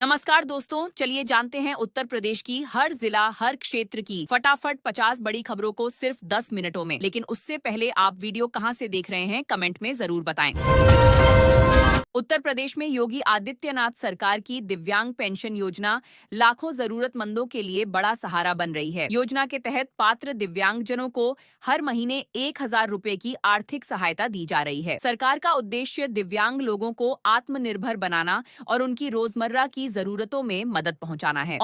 नमस्कार दोस्तों, चलिए जानते हैं उत्तर प्रदेश की हर जिला हर क्षेत्र की फटाफट 50 बड़ी खबरों को सिर्फ 10 मिनटों में। लेकिन उससे पहले आप वीडियो कहां से देख रहे हैं कमेंट में जरूर बताएं। उत्तर प्रदेश में योगी आदित्यनाथ सरकार की दिव्यांग पेंशन योजना लाखों जरूरतमंदों के लिए बड़ा सहारा बन रही है। योजना के तहत पात्र दिव्यांगजनों को हर महीने 1,000 रुपए की आर्थिक सहायता दी जा रही है। सरकार का उद्देश्य दिव्यांग लोगों को आत्मनिर्भर बनाना और उनकी रोजमर्रा की जरूरतों में मदद पहुंचाना है।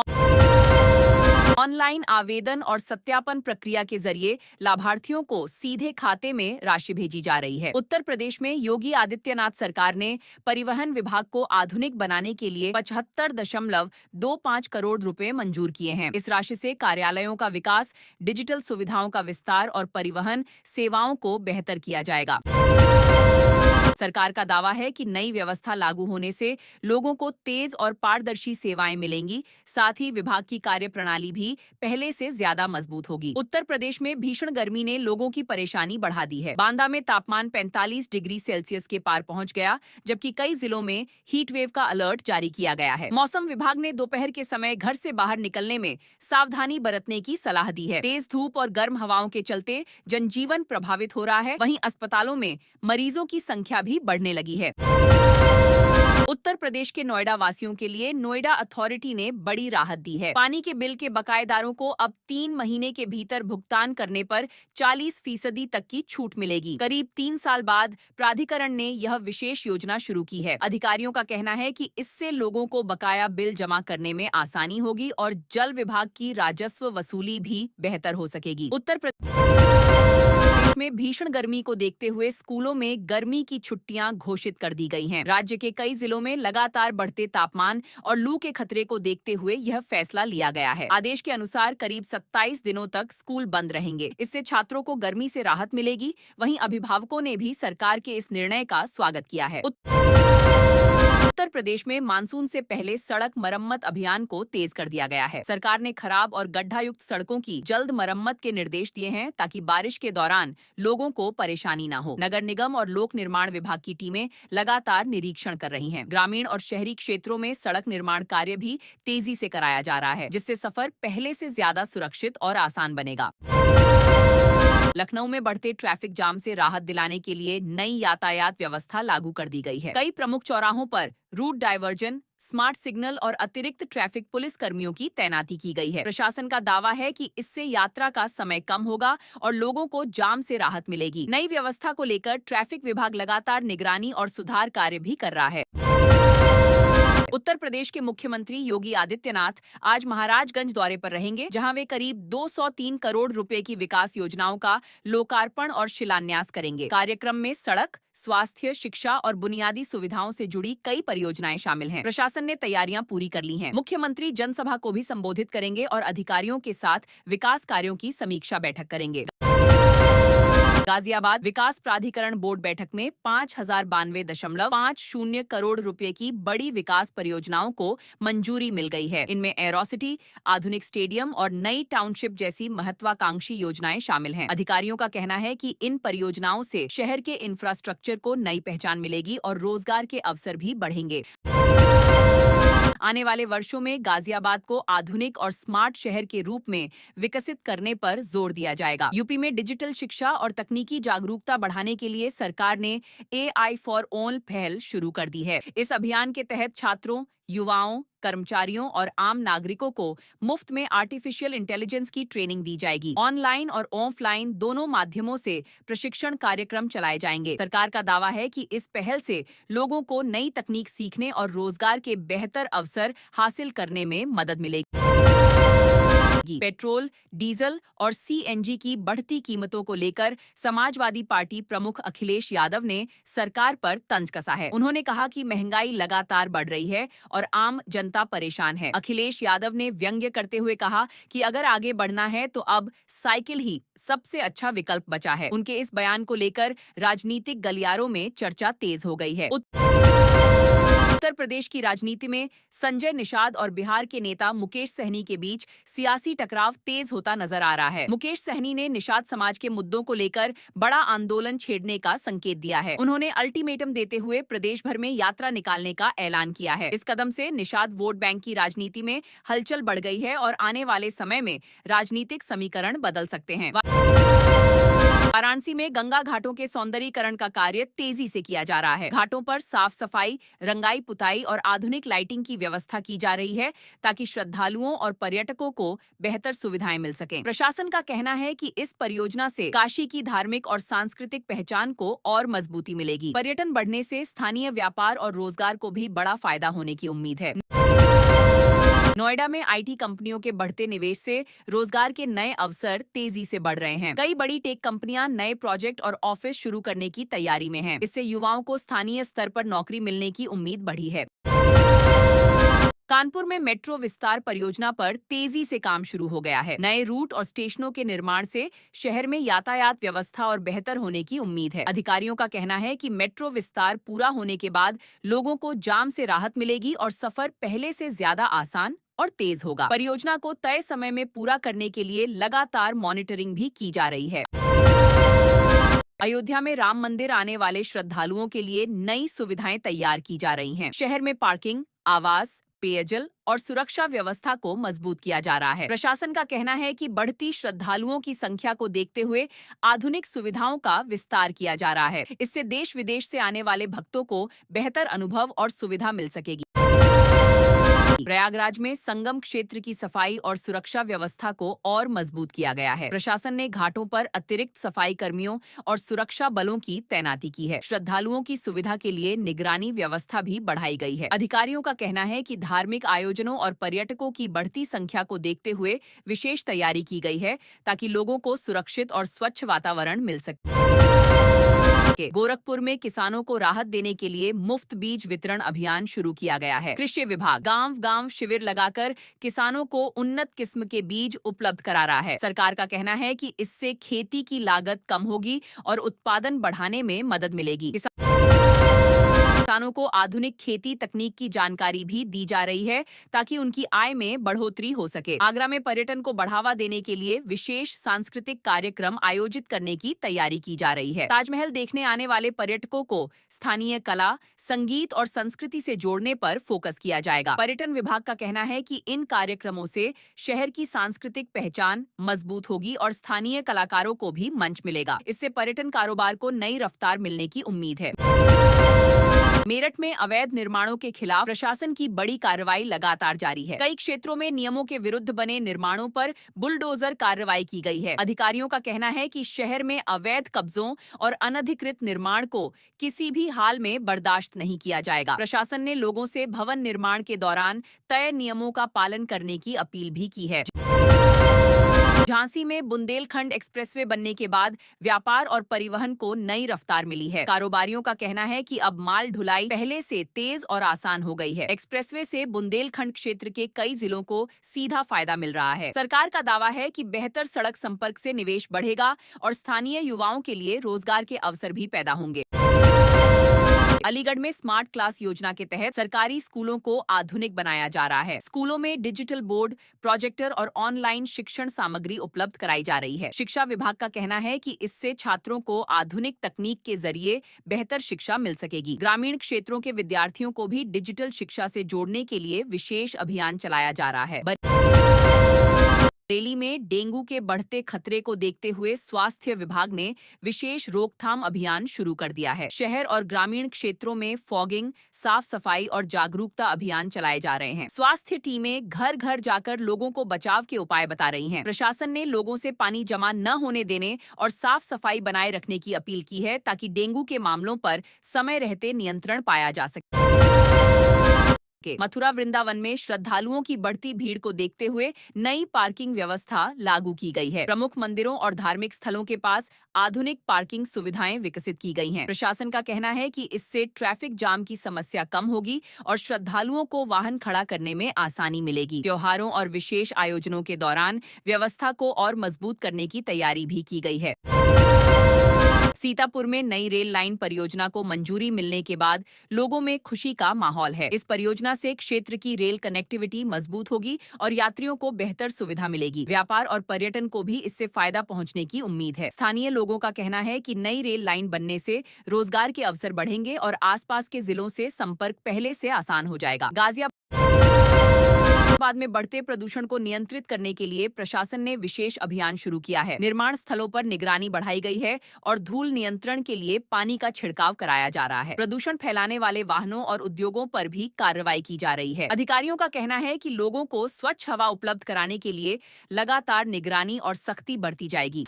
ऑनलाइन आवेदन और सत्यापन प्रक्रिया के जरिए लाभार्थियों को सीधे खाते में राशि भेजी जा रही है। उत्तर प्रदेश में योगी आदित्यनाथ सरकार ने परिवहन विभाग को आधुनिक बनाने के लिए 75.25 करोड़ रुपए मंजूर किए हैं। इस राशि से कार्यालयों का विकास, डिजिटल सुविधाओं का विस्तार और परिवहन सेवाओं को बेहतर किया जाएगा। सरकार का दावा है कि नई व्यवस्था लागू होने से लोगों को तेज और पारदर्शी सेवाएं मिलेंगी। साथ ही विभाग की कार्यप्रणाली भी पहले से ज्यादा मजबूत होगी। उत्तर प्रदेश में भीषण गर्मी ने लोगों की परेशानी बढ़ा दी है। बांदा में तापमान 45 डिग्री सेल्सियस के पार पहुंच गया, जबकि कई जिलों में हीट वेव का अलर्ट जारी किया गया है। मौसम विभाग ने दोपहर के समय घर से बाहर निकलने में सावधानी बरतने की सलाह दी है। तेज धूप और गर्म हवाओं के चलते जनजीवन प्रभावित हो रहा है। वहीं अस्पतालों में मरीजों की संख्या भी बढ़ने लगी है। उत्तर प्रदेश के नोएडा वासियों के लिए नोएडा अथॉरिटी ने बड़ी राहत दी है। पानी के बिल के बकायेदारों को अब 3 महीने के भीतर भुगतान करने पर 40% तक की छूट मिलेगी। करीब 3 साल बाद प्राधिकरण ने यह विशेष योजना शुरू की है। अधिकारियों का कहना है कि इससे लोगों को बकाया बिल जमा करने में आसानी होगी और जल विभाग की राजस्व वसूली भी बेहतर हो सकेगी। उत्तर प्रदेश में भीषण गर्मी को देखते हुए स्कूलों में गर्मी की छुट्टियां घोषित कर दी गई हैं। राज्य के कई जिलों में लगातार बढ़ते तापमान और लू के खतरे को देखते हुए यह फैसला लिया गया है। आदेश के अनुसार करीब 27 दिनों तक स्कूल बंद रहेंगे। इससे छात्रों को गर्मी से राहत मिलेगी। वहीं अभिभावकों ने भी सरकार के इस निर्णय का स्वागत किया है। उत्तर प्रदेश में मानसून से पहले सड़क मरम्मत अभियान को तेज कर दिया गया है। सरकार ने खराब और गड्ढायुक्त सड़कों की जल्द मरम्मत के निर्देश दिए हैं, ताकि बारिश के दौरान लोगों को परेशानी न हो। नगर निगम और लोक निर्माण विभाग की टीमें लगातार निरीक्षण कर रही हैं। ग्रामीण और शहरी क्षेत्रों में सड़क निर्माण कार्य भी तेजी से कराया जा रहा है, जिससे सफर पहले से ज्यादा सुरक्षित और आसान बनेगा। लखनऊ में बढ़ते ट्रैफिक जाम से राहत दिलाने के लिए नई यातायात व्यवस्था लागू कर दी गई है। कई प्रमुख चौराहों पर रूट डायवर्जन, स्मार्ट सिग्नल और अतिरिक्त ट्रैफिक पुलिस कर्मियों की तैनाती की गई है। प्रशासन का दावा है कि इससे यात्रा का समय कम होगा और लोगों को जाम से राहत मिलेगी। नई व्यवस्था को लेकर ट्रैफिक विभाग लगातार निगरानी और सुधार कार्य भी कर रहा है। उत्तर प्रदेश के मुख्यमंत्री योगी आदित्यनाथ आज महाराजगंज दौरे पर रहेंगे, जहां वे करीब 203 करोड़ रुपए की विकास योजनाओं का लोकार्पण और शिलान्यास करेंगे। कार्यक्रम में सड़क, स्वास्थ्य, शिक्षा और बुनियादी सुविधाओं से जुड़ी कई परियोजनाएं शामिल हैं। प्रशासन ने तैयारियां पूरी कर ली हैं। मुख्यमंत्री जनसभा को भी संबोधित करेंगे और अधिकारियों के साथ विकास कार्यों की समीक्षा बैठक करेंगे। गाजियाबाद विकास प्राधिकरण बोर्ड बैठक में 5,092.50 करोड़ रुपए की बड़ी विकास परियोजनाओं को मंजूरी मिल गई है। इनमें एरोसिटी, आधुनिक स्टेडियम और नई टाउनशिप जैसी महत्वाकांक्षी योजनाएं शामिल हैं। अधिकारियों का कहना है कि इन परियोजनाओं से शहर के इंफ्रास्ट्रक्चर को नई पहचान मिलेगी और रोजगार के अवसर भी बढ़ेंगे। आने वाले वर्षों में गाजियाबाद को आधुनिक और स्मार्ट शहर के रूप में विकसित करने पर जोर दिया जाएगा। यूपी में डिजिटल शिक्षा और तकनीकी जागरूकता बढ़ाने के लिए सरकार ने AI फॉर ऑल पहल शुरू कर दी है। इस अभियान के तहत छात्रों, युवाओं, कर्मचारियों और आम नागरिकों को मुफ्त में आर्टिफिशियल इंटेलिजेंस की ट्रेनिंग दी जाएगी। ऑनलाइन और ऑफलाइन दोनों माध्यमों से प्रशिक्षण कार्यक्रम चलाए जाएंगे। सरकार का दावा है कि इस पहल से लोगों को नई तकनीक सीखने और रोजगार के बेहतर अवसर हासिल करने में मदद मिलेगी। पेट्रोल, डीजल और CNG की बढ़ती कीमतों को लेकर समाजवादी पार्टी प्रमुख अखिलेश यादव ने सरकार पर तंज कसा है। उन्होंने कहा कि महंगाई लगातार बढ़ रही है और आम जनता परेशान है। अखिलेश यादव ने व्यंग्य करते हुए कहा कि अगर आगे बढ़ना है तो अब साइकिल ही सबसे अच्छा विकल्प बचा है। उनके इस बयान को लेकर राजनीतिक गलियारों में चर्चा तेज हो गई है। उत्तर उत्तर प्रदेश की राजनीति में संजय निषाद और बिहार के नेता मुकेश सहनी के बीच सियासी टकराव तेज होता नजर आ रहा है। मुकेश सहनी ने निषाद समाज के मुद्दों को लेकर बड़ा आंदोलन छेड़ने का संकेत दिया है। उन्होंने अल्टीमेटम देते हुए प्रदेश भर में यात्रा निकालने का ऐलान किया है। इस कदम से निषाद वोट बैंक की राजनीति में हलचल बढ़ गई है और आने वाले समय में राजनीतिक समीकरण बदल सकते हैं। वाराणसी में गंगा घाटों के सौंदर्यीकरण का कार्य तेजी से किया जा रहा है। घाटों पर साफ सफाई, रंगाई पुताई और आधुनिक लाइटिंग की व्यवस्था की जा रही है ताकि श्रद्धालुओं और पर्यटकों को बेहतर सुविधाएं मिल सकें। प्रशासन का कहना है कि इस परियोजना से काशी की धार्मिक और सांस्कृतिक पहचान को और मजबूती मिलेगी। पर्यटन बढ़ने से स्थानीय व्यापार और रोजगार को भी बड़ा फायदा होने की उम्मीद है। नोएडा में आईटी कंपनियों के बढ़ते निवेश से रोजगार के नए अवसर तेजी से बढ़ रहे हैं। कई बड़ी टेक कंपनियां नए प्रोजेक्ट और ऑफिस शुरू करने की तैयारी में हैं। इससे युवाओं को स्थानीय स्तर पर नौकरी मिलने की उम्मीद बढ़ी है। कानपुर में मेट्रो विस्तार परियोजना पर तेजी से काम शुरू हो गया है। नए रूट और स्टेशनों के निर्माण से शहर में यातायात व्यवस्था और बेहतर होने की उम्मीद है। अधिकारियों का कहना है कि मेट्रो विस्तार पूरा होने के बाद लोगों को जाम से राहत मिलेगी और सफर पहले से ज्यादा आसान और तेज होगा। परियोजना को तय समय में पूरा करने के लिए लगातार मॉनिटरिंग भी की जा रही है। अयोध्या में राम मंदिर आने वाले श्रद्धालुओं के लिए नई सुविधाएं तैयार की जा रही हैं। शहर में पार्किंग, आवास, पेयजल और सुरक्षा व्यवस्था को मजबूत किया जा रहा है। प्रशासन का कहना है कि बढ़ती श्रद्धालुओं की संख्या को देखते हुए आधुनिक सुविधाओं का विस्तार किया जा रहा है। इससे देश विदेश से आने वाले भक्तों को बेहतर अनुभव और सुविधा मिल सकेगी। प्रयागराज में संगम क्षेत्र की सफाई और सुरक्षा व्यवस्था को और मजबूत किया गया है। प्रशासन ने घाटों पर अतिरिक्त सफाई कर्मियों और सुरक्षा बलों की तैनाती की है। श्रद्धालुओं की सुविधा के लिए निगरानी व्यवस्था भी बढ़ाई गई है। अधिकारियों का कहना है कि धार्मिक आयोजनों और पर्यटकों की बढ़ती संख्या को देखते हुए विशेष तैयारी की गई है ताकि लोगों को सुरक्षित और स्वच्छ वातावरण मिल सके। गोरखपुर में किसानों को राहत देने के लिए मुफ्त बीज वितरण अभियान शुरू किया गया है। कृषि विभाग गांव-गांव शिविर लगाकर किसानों को उन्नत किस्म के बीज उपलब्ध करा रहा है। सरकार का कहना है कि इससे खेती की लागत कम होगी और उत्पादन बढ़ाने में मदद मिलेगी। किसानों को आधुनिक खेती तकनीक की जानकारी भी दी जा रही है ताकि उनकी आय में बढ़ोतरी हो सके। आगरा में पर्यटन को बढ़ावा देने के लिए विशेष सांस्कृतिक कार्यक्रम आयोजित करने की तैयारी की जा रही है। ताजमहल देखने आने वाले पर्यटकों को स्थानीय कला, संगीत और संस्कृति से जोड़ने पर फोकस किया जाएगा। पर्यटन विभाग का कहना है कि इन कार्यक्रमों से शहर की सांस्कृतिक पहचान मजबूत होगी और स्थानीय कलाकारों को भी मंच मिलेगा। इससे पर्यटन कारोबार को नई रफ्तार मिलने की उम्मीद है। मेरठ में अवैध निर्माणों के खिलाफ प्रशासन की बड़ी कार्रवाई लगातार जारी है। कई क्षेत्रों में नियमों के विरुद्ध बने निर्माणों पर बुलडोजर कार्रवाई की गई है। अधिकारियों का कहना है कि शहर में अवैध कब्जों और अनधिकृत निर्माण को किसी भी हाल में बर्दाश्त नहीं किया जाएगा। प्रशासन ने लोगों से भवन निर्माण के दौरान तय नियमों का पालन करने की अपील भी की है। झांसी में बुंदेलखंड एक्सप्रेसवे बनने के बाद व्यापार और परिवहन को नई रफ्तार मिली है। कारोबारियों का कहना है कि अब माल ढुलाई पहले से तेज और आसान हो गई है। एक्सप्रेसवे से बुंदेलखंड क्षेत्र के कई जिलों को सीधा फायदा मिल रहा है। सरकार का दावा है कि बेहतर सड़क संपर्क से निवेश बढ़ेगा और स्थानीय युवाओं के लिए रोजगार के अवसर भी पैदा होंगे। अलीगढ़ में स्मार्ट क्लास योजना के तहत सरकारी स्कूलों को आधुनिक बनाया जा रहा है। स्कूलों में डिजिटल बोर्ड, प्रोजेक्टर और ऑनलाइन शिक्षण सामग्री उपलब्ध कराई जा रही है। शिक्षा विभाग का कहना है कि इससे छात्रों को आधुनिक तकनीक के जरिए बेहतर शिक्षा मिल सकेगी। ग्रामीण क्षेत्रों के विद्यार्थियों को भी डिजिटल शिक्षा से जोड़ने के लिए विशेष अभियान चलाया जा रहा है। बरेली में डेंगू के बढ़ते खतरे को देखते हुए स्वास्थ्य विभाग ने विशेष रोकथाम अभियान शुरू कर दिया है। शहर और ग्रामीण क्षेत्रों में फॉगिंग, साफ सफाई और जागरूकता अभियान चलाए जा रहे हैं। स्वास्थ्य टीमें घर घर जाकर लोगों को बचाव के उपाय बता रही हैं। प्रशासन ने लोगों से पानी जमा न होने देने और साफ सफाई बनाए रखने की अपील की है ताकि डेंगू के मामलों पर समय रहते नियंत्रण पाया जा सके। मथुरा वृंदावन में श्रद्धालुओं की बढ़ती भीड़ को देखते हुए नई पार्किंग व्यवस्था लागू की गई है। प्रमुख मंदिरों और धार्मिक स्थलों के पास आधुनिक पार्किंग सुविधाएं विकसित की गई हैं। प्रशासन का कहना है कि इससे ट्रैफिक जाम की समस्या कम होगी और श्रद्धालुओं को वाहन खड़ा करने में आसानी मिलेगी। त्योहारों और विशेष आयोजनों के दौरान व्यवस्था को और मजबूत करने की तैयारी भी की गई है। सीतापुर में नई रेल लाइन परियोजना को मंजूरी मिलने के बाद लोगों में खुशी का माहौल है। इस परियोजना से क्षेत्र की रेल कनेक्टिविटी मजबूत होगी और यात्रियों को बेहतर सुविधा मिलेगी। व्यापार और पर्यटन को भी इससे फायदा पहुंचने की उम्मीद है। स्थानीय लोगों का कहना है कि नई रेल लाइन बनने से रोजगार के अवसर बढ़ेंगे और आसपास के जिलों से संपर्क पहले से आसान हो जाएगा। गाजियाबाद में बढ़ते प्रदूषण को नियंत्रित करने के लिए प्रशासन ने विशेष अभियान शुरू किया है। निर्माण स्थलों पर निगरानी बढ़ाई गई है और धूल नियंत्रण के लिए पानी का छिड़काव कराया जा रहा है। प्रदूषण फैलाने वाले वाहनों और उद्योगों पर भी कार्रवाई की जा रही है। अधिकारियों का कहना है कि लोगों को स्वच्छ हवा उपलब्ध कराने के लिए लगातार निगरानी और सख्ती बरती जाएगी।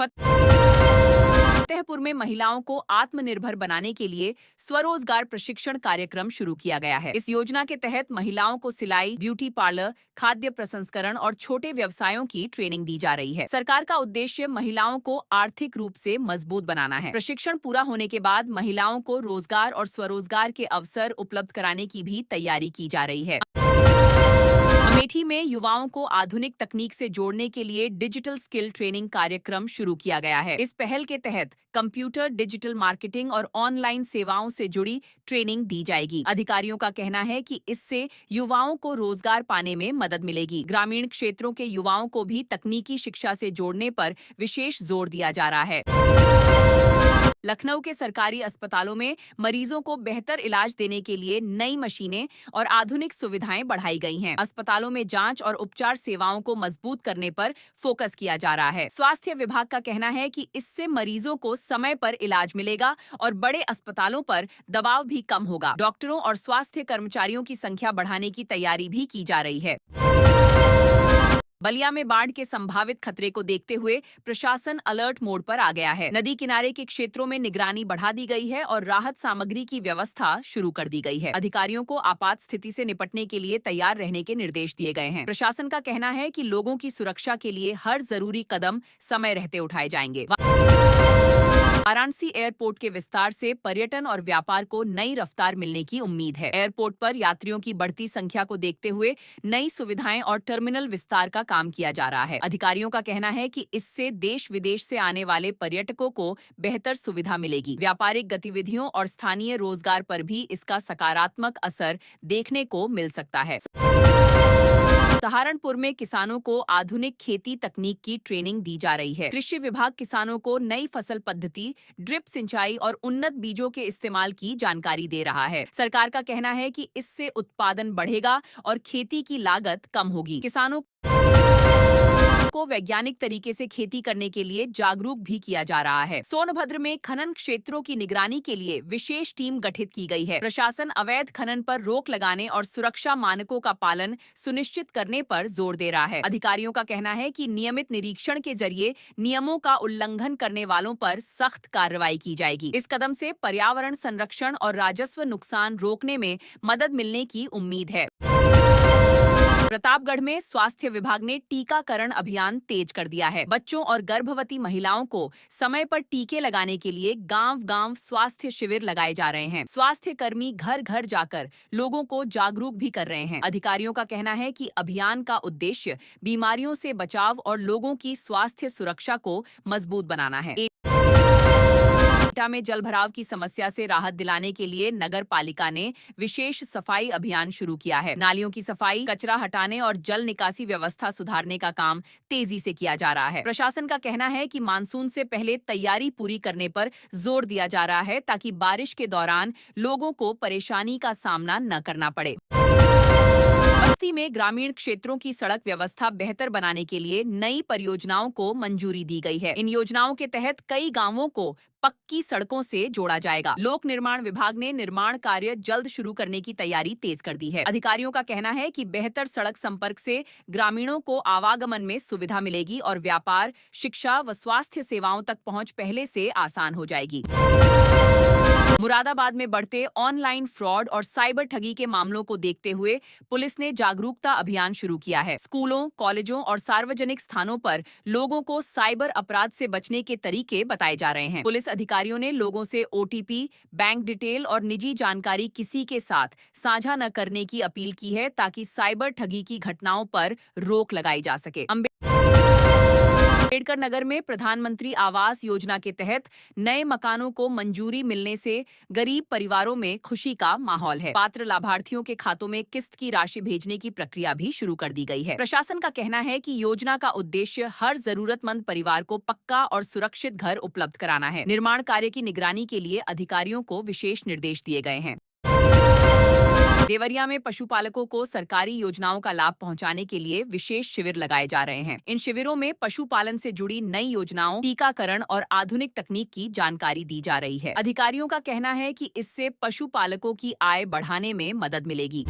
फतेहपुर में महिलाओं को आत्मनिर्भर बनाने के लिए स्वरोजगार प्रशिक्षण कार्यक्रम शुरू किया गया है। इस योजना के तहत महिलाओं को सिलाई, ब्यूटी पार्लर, खाद्य प्रसंस्करण और छोटे व्यवसायों की ट्रेनिंग दी जा रही है। सरकार का उद्देश्य महिलाओं को आर्थिक रूप से मजबूत बनाना है। प्रशिक्षण पूरा होने के बाद महिलाओं को रोजगार और स्वरोजगार के अवसर उपलब्ध कराने की भी तैयारी की जा रही है। अमेठी में युवाओं को आधुनिक तकनीक से जोड़ने के लिए डिजिटल स्किल ट्रेनिंग कार्यक्रम शुरू किया गया है। इस पहल के तहत कंप्यूटर, डिजिटल मार्केटिंग और ऑनलाइन सेवाओं से जुड़ी ट्रेनिंग दी जाएगी। अधिकारियों का कहना है कि इससे युवाओं को रोजगार पाने में मदद मिलेगी। ग्रामीण क्षेत्रों के युवाओं को भी तकनीकी शिक्षा से जोड़ने पर विशेष जोर दिया जा रहा है। लखनऊ के सरकारी अस्पतालों में मरीजों को बेहतर इलाज देने के लिए नई मशीनें और आधुनिक सुविधाएं बढ़ाई गई हैं। अस्पतालों में जांच और उपचार सेवाओं को मजबूत करने पर फोकस किया जा रहा है। स्वास्थ्य विभाग का कहना है कि इससे मरीजों को समय पर इलाज मिलेगा और बड़े अस्पतालों पर दबाव भी कम होगा। डॉक्टरों और स्वास्थ्य कर्मचारियों की संख्या बढ़ाने की तैयारी भी की जा रही है। बलिया में बाढ़ के संभावित खतरे को देखते हुए प्रशासन अलर्ट मोड पर आ गया है। नदी किनारे के क्षेत्रों में निगरानी बढ़ा दी गई है और राहत सामग्री की व्यवस्था शुरू कर दी गई है। अधिकारियों को आपात स्थिति से निपटने के लिए तैयार रहने के निर्देश दिए गए हैं। प्रशासन का कहना है कि लोगों की सुरक्षा के लिए हर जरूरी कदम समय रहते उठाए जाएंगे। वाराणसी एयरपोर्ट के विस्तार से पर्यटन और व्यापार को नई रफ्तार मिलने की उम्मीद है। एयरपोर्ट पर यात्रियों की बढ़ती संख्या को देखते हुए नई सुविधाएं और टर्मिनल विस्तार का काम किया जा रहा है। अधिकारियों का कहना है कि इससे देश विदेश से आने वाले पर्यटकों को बेहतर सुविधा मिलेगी। व्यापारिक गतिविधियों और स्थानीय रोजगार पर भी इसका सकारात्मक असर देखने को मिल सकता है। सहारनपुर में किसानों को आधुनिक खेती तकनीक की ट्रेनिंग दी जा रही है। कृषि विभाग किसानों को नई फसल पद्धति, ड्रिप सिंचाई और उन्नत बीजों के इस्तेमाल की जानकारी दे रहा है। सरकार का कहना है कि इससे उत्पादन बढ़ेगा और खेती की लागत कम होगी। किसानों को वैज्ञानिक तरीके से खेती करने के लिए जागरूक भी किया जा रहा है। सोनभद्र में खनन क्षेत्रों की निगरानी के लिए विशेष टीम गठित की गई है। प्रशासन अवैध खनन पर रोक लगाने और सुरक्षा मानकों का पालन सुनिश्चित करने पर जोर दे रहा है। अधिकारियों का कहना है कि नियमित निरीक्षण के जरिए नियमों का उल्लंघन करने वालों पर सख्त कार्रवाई की जाएगी। इस कदम से पर्यावरण संरक्षण और राजस्व नुकसान रोकने में मदद मिलने की उम्मीद है। प्रतापगढ़ में स्वास्थ्य विभाग ने टीकाकरण अभियान तेज कर दिया है। बच्चों और गर्भवती महिलाओं को समय पर टीके लगाने के लिए गांव-गांव स्वास्थ्य शिविर लगाए जा रहे हैं। स्वास्थ्य कर्मी घर घर जाकर लोगों को जागरूक भी कर रहे हैं। अधिकारियों का कहना है कि अभियान का उद्देश्य बीमारियों से बचाव और लोगों की स्वास्थ्य सुरक्षा को मजबूत बनाना है। एटा में जलभराव की समस्या से राहत दिलाने के लिए नगर पालिका ने विशेष सफाई अभियान शुरू किया है। नालियों की सफाई, कचरा हटाने और जल निकासी व्यवस्था सुधारने का काम तेजी से किया जा रहा है। प्रशासन का कहना है कि मानसून से पहले तैयारी पूरी करने पर जोर दिया जा रहा है ताकि बारिश के दौरान लोगों को परेशानी का सामना न करना पड़े। बस्ती में ग्रामीण क्षेत्रों की सड़क व्यवस्था बेहतर बनाने के लिए नई परियोजनाओं को मंजूरी दी गई है। इन योजनाओं के तहत कई गांवों को पक्की सड़कों से जोड़ा जाएगा। लोक निर्माण विभाग ने निर्माण कार्य जल्द शुरू करने की तैयारी तेज कर दी है। अधिकारियों का कहना है कि बेहतर सड़क संपर्क से ग्रामीणों को आवागमन में सुविधा मिलेगी और व्यापार, शिक्षा व स्वास्थ्य सेवाओं तक पहुंच पहले से आसान हो जाएगी। मुरादाबाद में बढ़ते ऑनलाइन फ्रॉड और साइबर ठगी के मामलों को देखते हुए पुलिस ने जागरूकता अभियान शुरू किया है। स्कूलों, कॉलेजों और सार्वजनिक स्थानों पर लोगों को साइबर अपराध से बचने के तरीके बताए जा रहे हैं। पुलिस अधिकारियों ने लोगों से ओटीपी, बैंक डिटेल और निजी जानकारी किसी के साथ साझा न करने की अपील की है ताकि साइबर ठगी की घटनाओं पर रोक लगाई जा सके। अम्बेडकर नगर में प्रधानमंत्री आवास योजना के तहत नए मकानों को मंजूरी मिलने से गरीब परिवारों में खुशी का माहौल है। पात्र लाभार्थियों के खातों में किस्त की राशि भेजने की प्रक्रिया भी शुरू कर दी गई है। प्रशासन का कहना है कि योजना का उद्देश्य हर जरूरतमंद परिवार को पक्का और सुरक्षित घर उपलब्ध कराना है। निर्माण कार्य की निगरानी के लिए अधिकारियों को विशेष निर्देश दिए गए हैं। देवरिया में पशुपालकों को सरकारी योजनाओं का लाभ पहुंचाने के लिए विशेष शिविर लगाए जा रहे हैं। इन शिविरों में पशुपालन से जुड़ी नई योजनाओं, टीकाकरण और आधुनिक तकनीक की जानकारी दी जा रही है। अधिकारियों का कहना है कि इससे पशुपालकों की आय बढ़ाने में मदद मिलेगी।